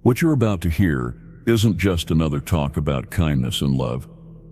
What you're about to hear isn't just another talk about kindness and love.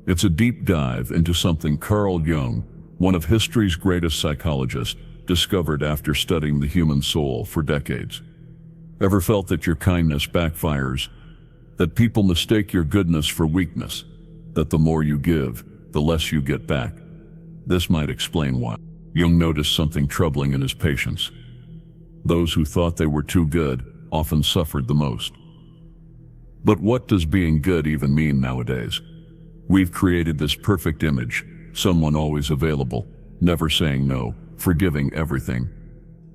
It's a deep dive into something Carl Jung, one of history's greatest psychologists, discovered after studying the human soul for decades. Ever felt that your kindness backfires? That people mistake your goodness for weakness? That the more you give, the less you get back? This might explain why. Jung noticed something troubling in his patients. Those who thought they were too good often suffered the most. But what does being good even mean nowadays? We've created this perfect image, someone always available, never saying no, forgiving everything,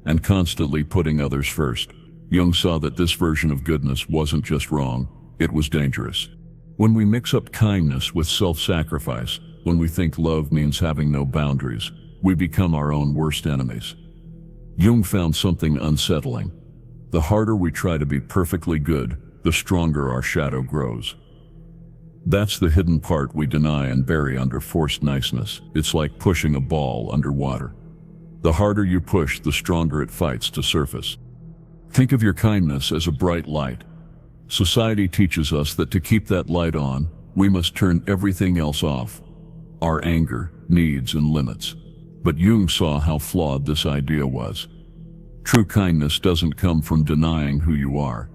and constantly putting others first. Jung saw that this version of goodness wasn't just wrong, it was dangerous. When we mix up kindness with self-sacrifice, when we think love means having no boundaries, we become our own worst enemies. Jung found something unsettling. The harder we try to be perfectly good, the stronger our shadow grows. That's the hidden part we deny and bury under forced niceness. It's like pushing a ball underwater. The harder you push, the stronger it fights to surface. Think of your kindness as a bright light. Society teaches us that to keep that light on, we must turn everything else off. Our anger, needs, and limits. But Jung saw how flawed this idea was. True kindness doesn't come from denying who you are.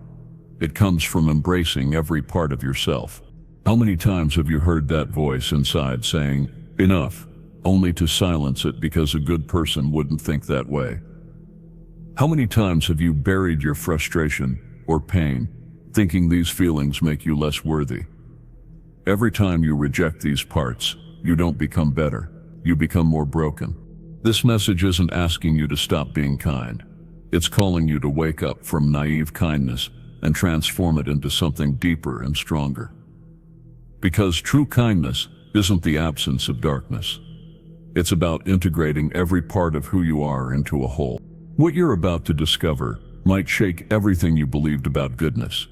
It comes from embracing every part of yourself. How many times have you heard that voice inside saying, "Enough," only to silence it because a good person wouldn't think that way? How many times have you buried your frustration or pain, thinking these feelings make you less worthy? Every time you reject these parts, you don't become better, you become more broken. This message isn't asking you to stop being kind. It's calling you to wake up from naive kindness and transform it into something deeper and stronger. Because true kindness isn't the absence of darkness. It's about integrating every part of who you are into a whole. What you're about to discover might shake everything you believed about goodness.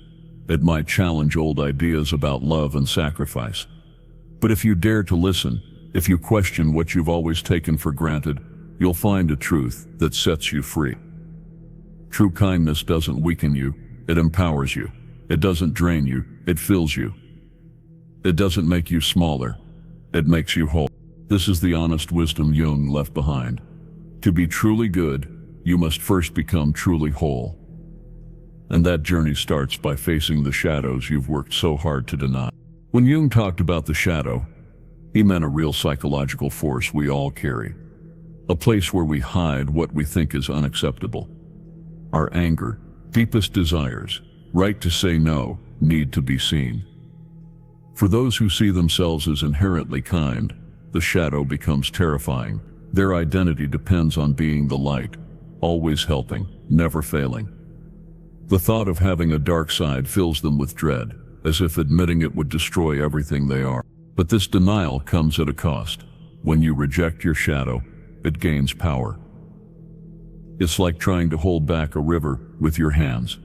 It might challenge old ideas about love and sacrifice. But if you dare to listen, if you question what you've always taken for granted, you'll find a truth that sets you free. True kindness doesn't weaken you, it empowers you. It doesn't drain you, it fills you. It doesn't make you smaller, it makes you whole. This is the honest wisdom Jung left behind. To be truly good, you must first become truly whole. And that journey starts by facing the shadows you've worked so hard to deny. When Jung talked about the shadow, he meant a real psychological force we all carry. A place where we hide what we think is unacceptable. Our anger, deepest desires, right to say no, need to be seen. For those who see themselves as inherently kind, the shadow becomes terrifying. Their identity depends on being the light, always helping, never failing. The thought of having a dark side fills them with dread, as if admitting it would destroy everything they are. But this denial comes at a cost. When you reject your shadow, it gains power. It's like trying to hold back a river with your hands.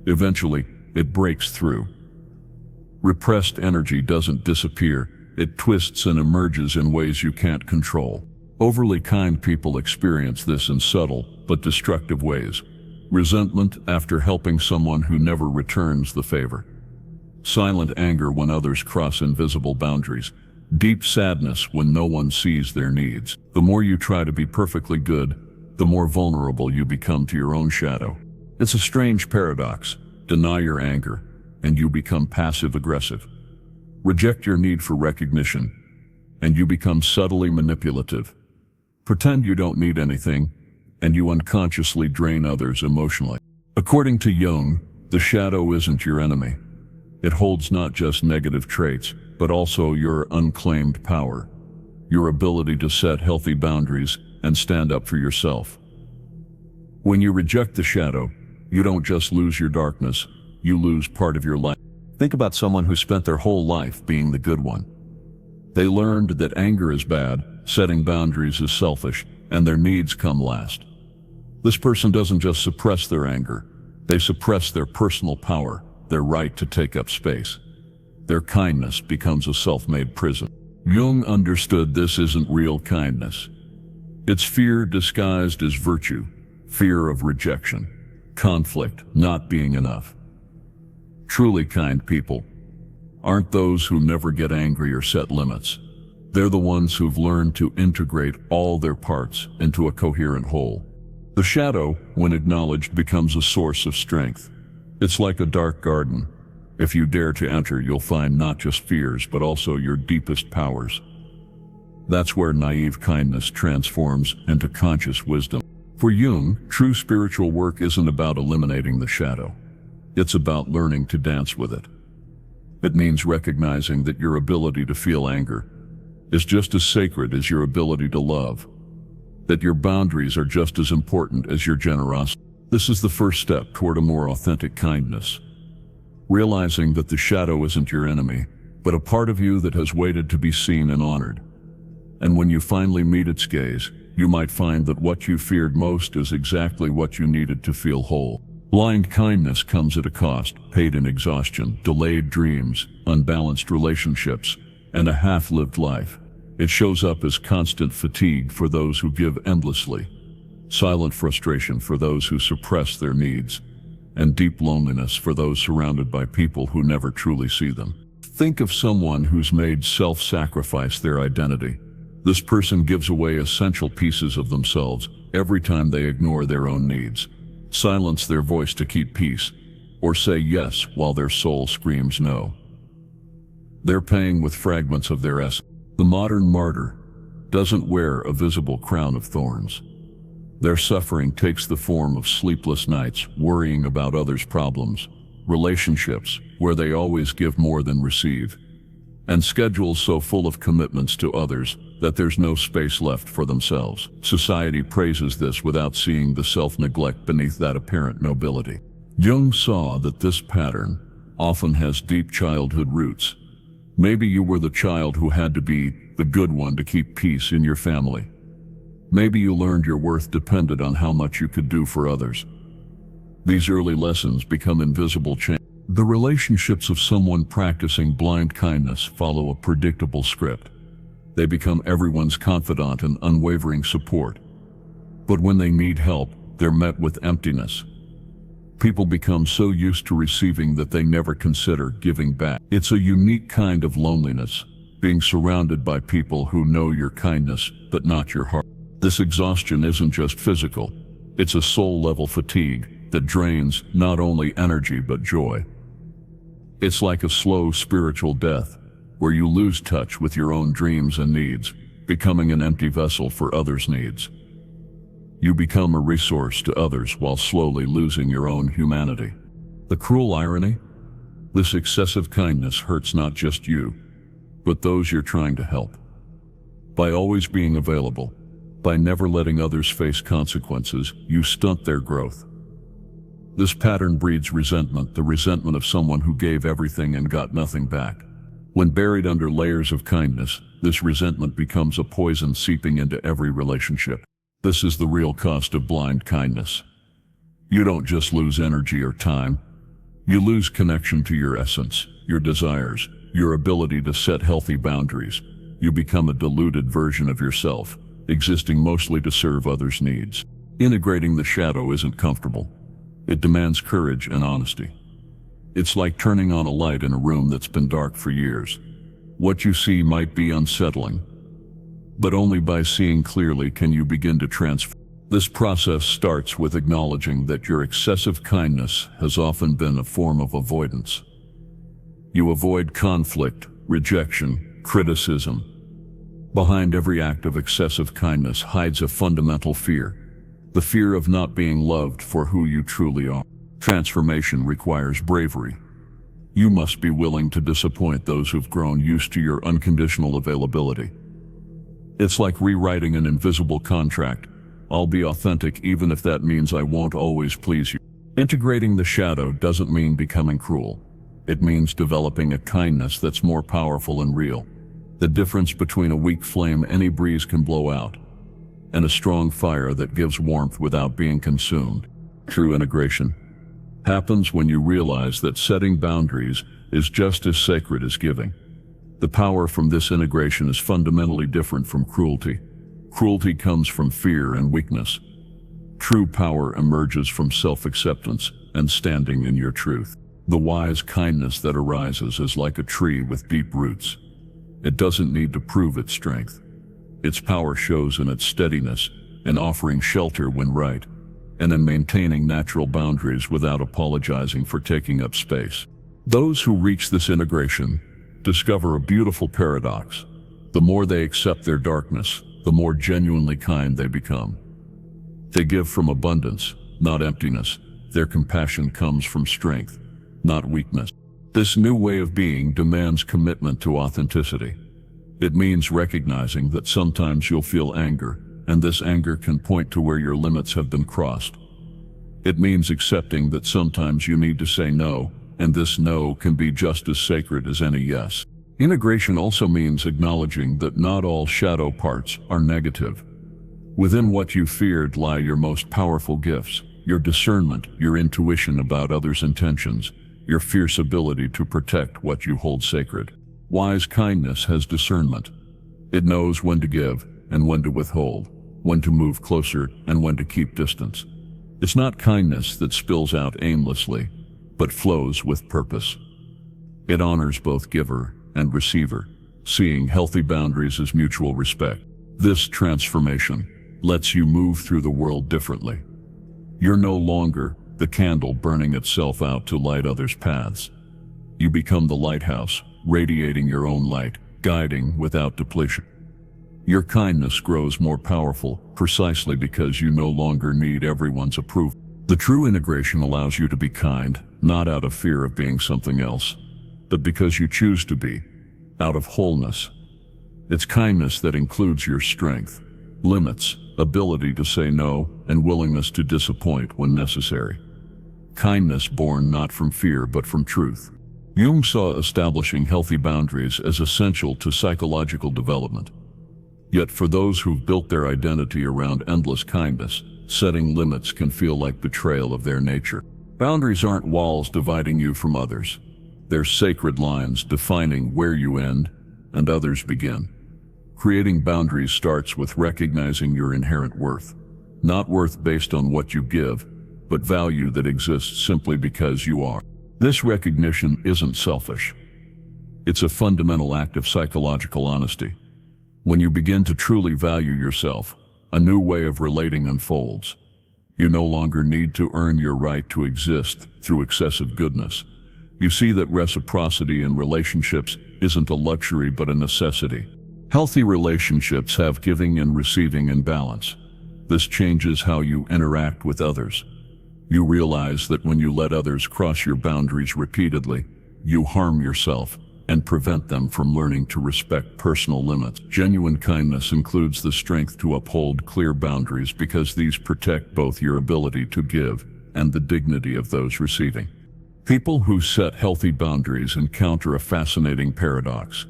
Eventually, it breaks through. Repressed energy doesn't disappear, it twists and emerges in ways you can't control. Overly kind people experience this in subtle but destructive ways. Resentment after helping someone who never returns the favor. Silent anger when others cross invisible boundaries. Deep sadness when no one sees their needs. The more you try to be perfectly good, the more vulnerable you become to your own shadow. It's a strange paradox. Deny your anger, and you become passive-aggressive. Reject your need for recognition, and you become subtly manipulative. Pretend you don't need anything, and you unconsciously drain others emotionally. According to Jung, the shadow isn't your enemy. It holds not just negative traits, but also your unclaimed power, your ability to set healthy boundaries and stand up for yourself. When you reject the shadow, you don't just lose your darkness, you lose part of your life. Think about someone who spent their whole life being the good one. They learned that anger is bad, setting boundaries is selfish, and their needs come last. This person doesn't just suppress their anger, they suppress their personal power, their right to take up space. Their kindness becomes a self-made prison. Jung understood this isn't real kindness. It's fear disguised as virtue, fear of rejection, conflict, not being enough. Truly kind people aren't those who never get angry or set limits. They're the ones who've learned to integrate all their parts into a coherent whole. The shadow, when acknowledged, becomes a source of strength. It's like a dark garden. If you dare to enter, you'll find not just fears, but also your deepest powers. That's where naive kindness transforms into conscious wisdom. For Jung, true spiritual work isn't about eliminating the shadow. It's about learning to dance with it. It means recognizing that your ability to feel anger is just as sacred as your ability to love, that your boundaries are just as important as your generosity. This is the first step toward a more authentic kindness. Realizing that the shadow isn't your enemy, but a part of you that has waited to be seen and honored. And when you finally meet its gaze, you might find that what you feared most is exactly what you needed to feel whole. Blind kindness comes at a cost, paid in exhaustion, delayed dreams, unbalanced relationships, and a half-lived life. It shows up as constant fatigue for those who give endlessly, silent frustration for those who suppress their needs, and deep loneliness for those surrounded by people who never truly see them. Think of someone who's made self-sacrifice their identity. This person gives away essential pieces of themselves every time they ignore their own needs, silence their voice to keep peace, or say yes while their soul screams no. They're paying with fragments of their essence. The modern martyr doesn't wear a visible crown of thorns. Their suffering takes the form of sleepless nights, worrying about others' problems, relationships where they always give more than receive, and schedules so full of commitments to others that there's no space left for themselves. Society praises this without seeing the self-neglect beneath that apparent nobility. Jung saw that this pattern often has deep childhood roots. Maybe you were the child who had to be the good one to keep peace in your family. Maybe you learned your worth depended on how much you could do for others. These early lessons become invisible chains. The relationships of someone practicing blind kindness follow a predictable script. They become everyone's confidant and unwavering support. But when they need help, they're met with emptiness. People become so used to receiving that they never consider giving back. It's a unique kind of loneliness, being surrounded by people who know your kindness but not your heart. This exhaustion isn't just physical, it's a soul-level fatigue that drains not only energy but joy. It's like a slow spiritual death, where you lose touch with your own dreams and needs, becoming an empty vessel for others' needs. You become a resource to others while slowly losing your own humanity. The cruel irony? This excessive kindness hurts not just you, but those you're trying to help. By always being available, by never letting others face consequences, you stunt their growth. This pattern breeds resentment, the resentment of someone who gave everything and got nothing back. When buried under layers of kindness, this resentment becomes a poison seeping into every relationship. This is the real cost of blind kindness. You don't just lose energy or time. You lose connection to your essence, your desires, your ability to set healthy boundaries. You become a diluted version of yourself, existing mostly to serve others' needs. Integrating the shadow isn't comfortable. It demands courage and honesty. It's like turning on a light in a room that's been dark for years. What you see might be unsettling, but only by seeing clearly can you begin to transform. This process starts with acknowledging that your excessive kindness has often been a form of avoidance. You avoid conflict, rejection, criticism. Behind every act of excessive kindness hides a fundamental fear, the fear of not being loved for who you truly are. Transformation requires bravery. You must be willing to disappoint those who've grown used to your unconditional availability. It's like rewriting an invisible contract. I'll be authentic even if that means I won't always please you. Integrating the shadow doesn't mean becoming cruel. It means developing a kindness that's more powerful and real. The difference between a weak flame any breeze can blow out, and a strong fire that gives warmth without being consumed. True integration happens when you realize that setting boundaries is just as sacred as giving. The power from this integration is fundamentally different from cruelty. Cruelty comes from fear and weakness. True power emerges from self-acceptance and standing in your truth. The wise kindness that arises is like a tree with deep roots. It doesn't need to prove its strength. Its power shows in its steadiness, in offering shelter when right, and in maintaining natural boundaries without apologizing for taking up space. Those who reach this integration discover a beautiful paradox. The more they accept their darkness, the more genuinely kind they become. They give from abundance, not emptiness. Their compassion comes from strength, not weakness. This new way of being demands commitment to authenticity. It means recognizing that sometimes you'll feel anger, and this anger can point to where your limits have been crossed. It means accepting that sometimes you need to say no, and this no can be just as sacred as any yes. Integration also means acknowledging that not all shadow parts are negative. Within what you feared lie your most powerful gifts, your discernment, your intuition about others' intentions, your fierce ability to protect what you hold sacred. Wise kindness has discernment. It knows when to give and when to withhold, when to move closer and when to keep distance. It's not kindness that spills out aimlessly, but flows with purpose. It honors both giver and receiver, seeing healthy boundaries as mutual respect. This transformation lets you move through the world differently. You're no longer the candle burning itself out to light others' paths. You become the lighthouse, radiating your own light, guiding without depletion. Your kindness grows more powerful precisely because you no longer need everyone's approval. The true integration allows you to be kind, not out of fear of being something else, but because you choose to be, out of wholeness. It's kindness that includes your strength, limits, ability to say no, and willingness to disappoint when necessary. Kindness born not from fear but from truth. Jung saw establishing healthy boundaries as essential to psychological development. Yet for those who've built their identity around endless kindness, setting limits can feel like betrayal of their nature. Boundaries aren't walls dividing you from others. They're sacred lines defining where you end and others begin. Creating boundaries starts with recognizing your inherent worth. Not worth based on what you give, but value that exists simply because you are. This recognition isn't selfish. It's a fundamental act of psychological honesty. When you begin to truly value yourself, a new way of relating unfolds. You no longer need to earn your right to exist through excessive goodness. You see that reciprocity in relationships isn't a luxury but a necessity. Healthy relationships have giving and receiving in balance. This changes how you interact with others. You realize that when you let others cross your boundaries repeatedly, you harm yourself and prevent them from learning to respect personal limits. Genuine kindness includes the strength to uphold clear boundaries because these protect both your ability to give and the dignity of those receiving. People who set healthy boundaries encounter a fascinating paradox.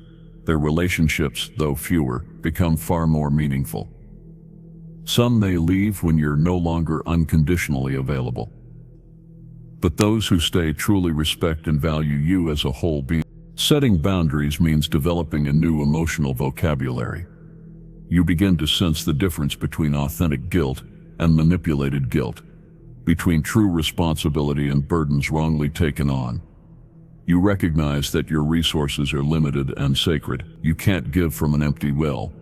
Their relationships, though fewer, become far more meaningful. Some may leave when you're no longer unconditionally available. But those who stay truly respect and value you as a whole being. Setting boundaries means developing a new emotional vocabulary. You begin to sense the difference between authentic guilt and manipulated guilt, between true responsibility and burdens wrongly taken on. You recognize that your resources are limited and sacred. You can't give from an empty well,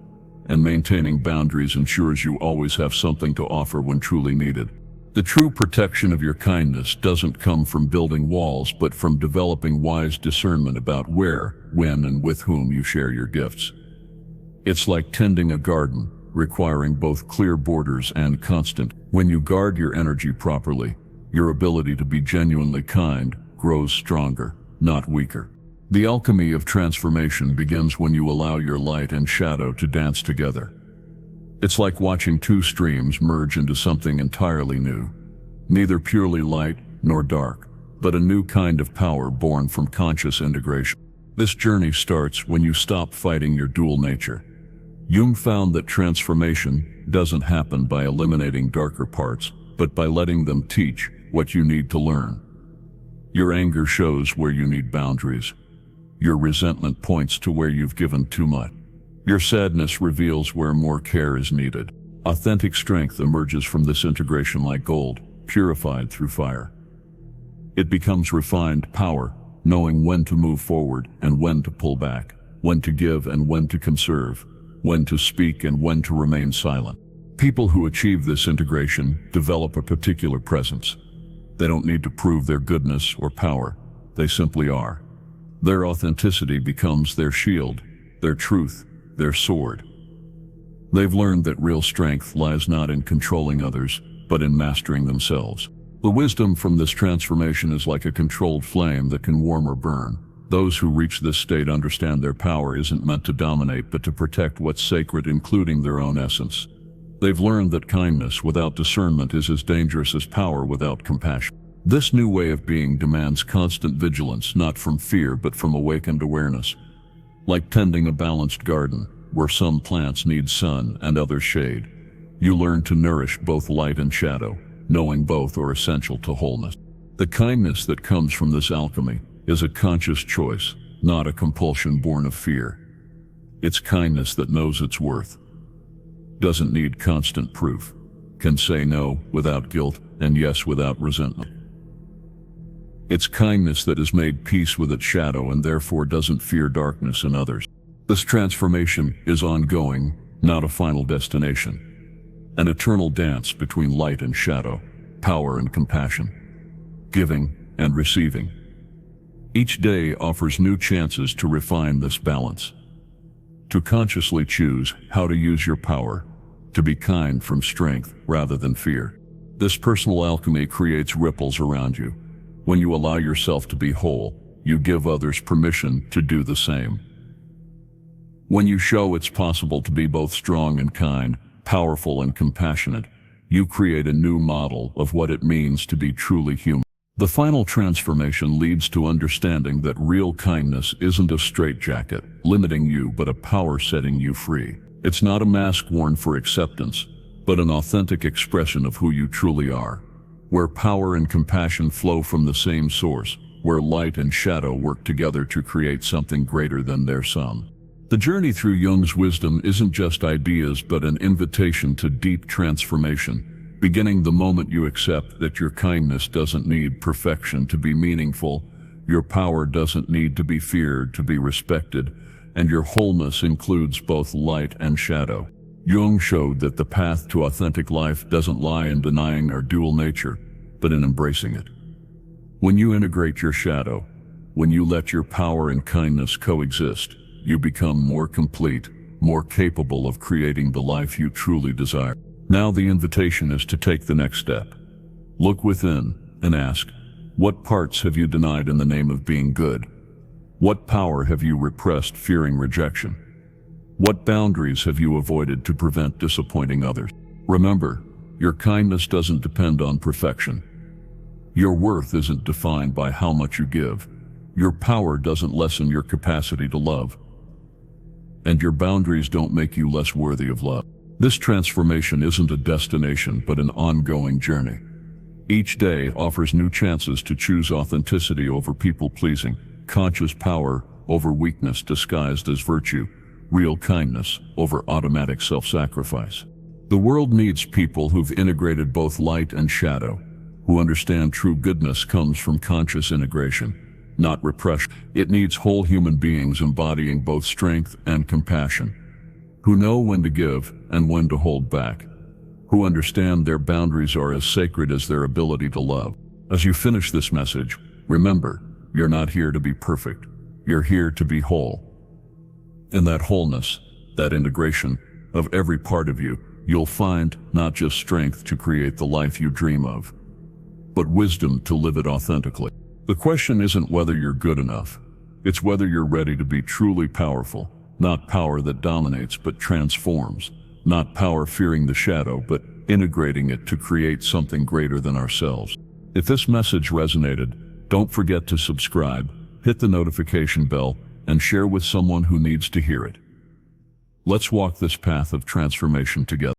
and maintaining boundaries ensures you always have something to offer when truly needed. The true protection of your kindness doesn't come from building walls, but from developing wise discernment about where, when, and with whom you share your gifts. It's like tending a garden, requiring both clear borders and constant. When you guard your energy properly, your ability to be genuinely kind grows stronger, not weaker. The alchemy of transformation begins when you allow your light and shadow to dance together. It's like watching two streams merge into something entirely new. Neither purely light nor dark, but a new kind of power born from conscious integration. This journey starts when you stop fighting your dual nature. Jung found that transformation doesn't happen by eliminating darker parts, but by letting them teach what you need to learn. Your anger shows where you need boundaries. Your resentment points to where you've given too much. Your sadness reveals where more care is needed. Authentic strength emerges from this integration like gold, purified through fire. It becomes refined power, knowing when to move forward and when to pull back, when to give and when to conserve, when to speak and when to remain silent. People who achieve this integration develop a particular presence. They don't need to prove their goodness or power. They simply are. Their authenticity becomes their shield, their truth, their sword. They've learned that real strength lies not in controlling others, but in mastering themselves. The wisdom from this transformation is like a controlled flame that can warm or burn. Those who reach this state understand their power isn't meant to dominate, but to protect what's sacred, including their own essence. They've learned that kindness without discernment is as dangerous as power without compassion. This new way of being demands constant vigilance, not from fear, but from awakened awareness. Like tending a balanced garden, where some plants need sun and others shade, you learn to nourish both light and shadow, knowing both are essential to wholeness. The kindness that comes from this alchemy is a conscious choice, not a compulsion born of fear. It's kindness that knows its worth, doesn't need constant proof, can say no without guilt and yes without resentment. It's kindness that has made peace with its shadow and therefore doesn't fear darkness in others. This transformation is ongoing, not a final destination. An eternal dance between light and shadow, power and compassion, giving and receiving. Each day offers new chances to refine this balance, to consciously choose how to use your power, to be kind from strength rather than fear. This personal alchemy creates ripples around you. When you allow yourself to be whole, you give others permission to do the same. When you show it's possible to be both strong and kind, powerful and compassionate, you create a new model of what it means to be truly human. The final transformation leads to understanding that real kindness isn't a straitjacket limiting you, but a power setting you free. It's not a mask worn for acceptance, but an authentic expression of who you truly are, where power and compassion flow from the same source, where light and shadow work together to create something greater than their sum. The journey through Jung's wisdom isn't just ideas, but an invitation to deep transformation, beginning the moment you accept that your kindness doesn't need perfection to be meaningful, your power doesn't need to be feared to be respected, and your wholeness includes both light and shadow. Jung showed that the path to authentic life doesn't lie in denying our dual nature, but in embracing it. When you integrate your shadow, when you let your power and kindness coexist, you become more complete, more capable of creating the life you truly desire. Now the invitation is to take the next step. Look within and ask, what parts have you denied in the name of being good? What power have you repressed fearing rejection? What boundaries have you avoided to prevent disappointing others? Remember, your kindness doesn't depend on perfection. Your worth isn't defined by how much you give. Your power doesn't lessen your capacity to love. And your boundaries don't make you less worthy of love. This transformation isn't a destination, but an ongoing journey. Each day offers new chances to choose authenticity over people-pleasing, conscious power over weakness disguised as virtue, real kindness over automatic self-sacrifice. The world needs people who've integrated both light and shadow, who understand true goodness comes from conscious integration, not repression. It needs whole human beings embodying both strength and compassion, who know when to give and when to hold back, who understand their boundaries are as sacred as their ability to love. As you finish this message, remember, you're not here to be perfect. You're here to be whole. In that wholeness, that integration of every part of you, you'll find not just strength to create the life you dream of, but wisdom to live it authentically. The question isn't whether you're good enough. It's whether you're ready to be truly powerful, not power that dominates but transforms, not power fearing the shadow but integrating it to create something greater than ourselves. If this message resonated, don't forget to subscribe, hit the notification bell, and share with someone who needs to hear it. Let's walk this path of transformation together.